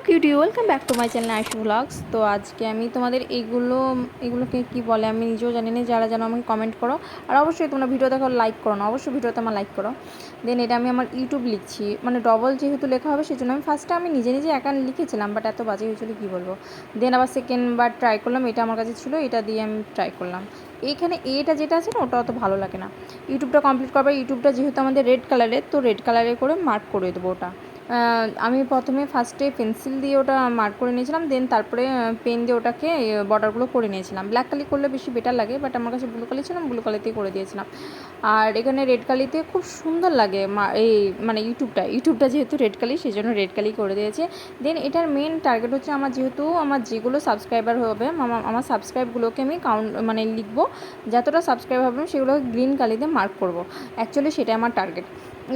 Cutie welcome back to my channel Ayush blogs. তো আজকে আমি তোমাদের এগুলোকে কি বলে আমি নিজেও জানি না, যারা যেন আমাকে কমেন্ট করো। আর অবশ্যই তোমরা ভিডিও দেখো, লাইক করো না, অবশ্যই ভিডিওতে আমার লাইক করো। দেন এটা আমি আমার ইউটিউব লিখছি, মানে ডবল যেহেতু লেখা হবে সেই জন্য আমি ফার্স্টে আমি নিজে নিজে একা লিখেছিলাম, বাট এত বাজে হয়েছিল কী বলবো। দেন আবার সেকেন্ড বার ট্রাই করলাম, এটা আমার কাছে ছিল, এটা দিয়ে আমি ট্রাই করলাম। এইখানে এটা যেটা আছে না ওটা অত ভালো লাগে না। ইউটিউবটা কমপ্লিট করবার, ইউটিউবটা যেহেতু আমাদের রেড কালারের, তো রেড কালারে করে মার্ক করে দেবো ওটা। আমি প্রথমে ফার্স্টে পেন্সিল দিয়ে ওটা মার্ক করে নিয়েছিলাম, দেন তারপরে পেন দিয়ে ওটাকে বর্ডারগুলো করে নিয়েছিলাম। ব্ল্যাক কালি করলে বেশি বেটার লাগে, বাট আমার কাছে ব্লু কালি ছিল, ব্লু কালিতেই করে দিয়েছিলাম। আর এখানে রেড কালিতে খুব সুন্দর লাগে এই মানে ইউটিউবটা যেহেতু রেড কালি সেই জন্য রেড কালি করে দিয়েছে। দেন এটার মেন টার্গেট হচ্ছে আমার যেহেতু আমার যেগুলো সাবস্ক্রাইবার হবে আমার সাবস্ক্রাইবগুলোকে আমি মানে লিখবো, যতটা সাবস্ক্রাইব হবে সেগুলোকে গ্রিন কালিতে মার্ক করবো। অ্যাকচুয়ালি সেটা আমার টার্গেট।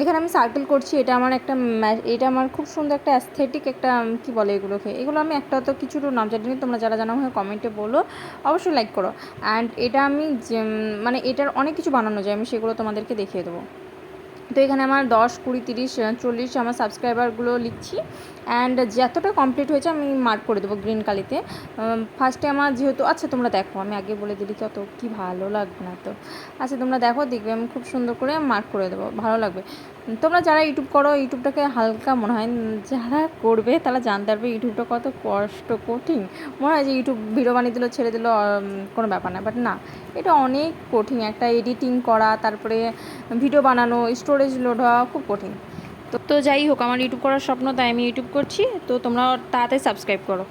এখানে আমি সার্কেল করছি, এটা আমার একটা এটা আমার খুব সুন্দর একটা অ্যাস্থেটিক একটা কী বলে এগুলো আমি একটা তো কিছু নাম জানি না, তোমরা যারা জানো হয় কমেন্টে বলো, অবশ্যই লাইক করো। অ্যান্ড এটা আমি মানে এটার অনেক কিছু বানানো যায়, আমি সেগুলো তোমাদেরকে দেখিয়ে দেবো। তো এখানে আমার 10, 20, 30, 40 আমার সাবস্ক্রাইবারগুলো লিখছি। অ্যান্ড যতটা কমপ্লিট হয়েছে আমি মার্ক করে দেবো গ্রিন কালিতে। ফার্স্টে আমার যেহেতু আচ্ছা তোমরা দেখো, আমি আগে বলে দিলি তো কি ভালো লাগবে না তো। আচ্ছা তোমরা দেখো, দেখবে আমি খুব সুন্দর করে মার্ক করে দেবো, ভালো লাগবে। তোমরা যারা ইউটিউব করো, ইউটিউবটাকে হালকা মনে হয়, যারা করবে তারা জানতে পারবে ইউটিউবটা কত কঠিন। মনে হয় যে ইউটিউব ভিডিও বানিয়ে দিল ছেড়ে দিল কোনো ব্যাপার না, বাট না, এটা অনেক কঠিন। একটা এডিটিং করা, তারপরে ভিডিও বানানো, স্টোরেজ লোড হওয়া খুব কঠিন। তো যাই হোক, আমার ইউটিউব করার স্বপ্ন, তাই আমি ইউটিউব করছি। তো তোমরা তাড়াতাড়ি সাবস্ক্রাইব করো।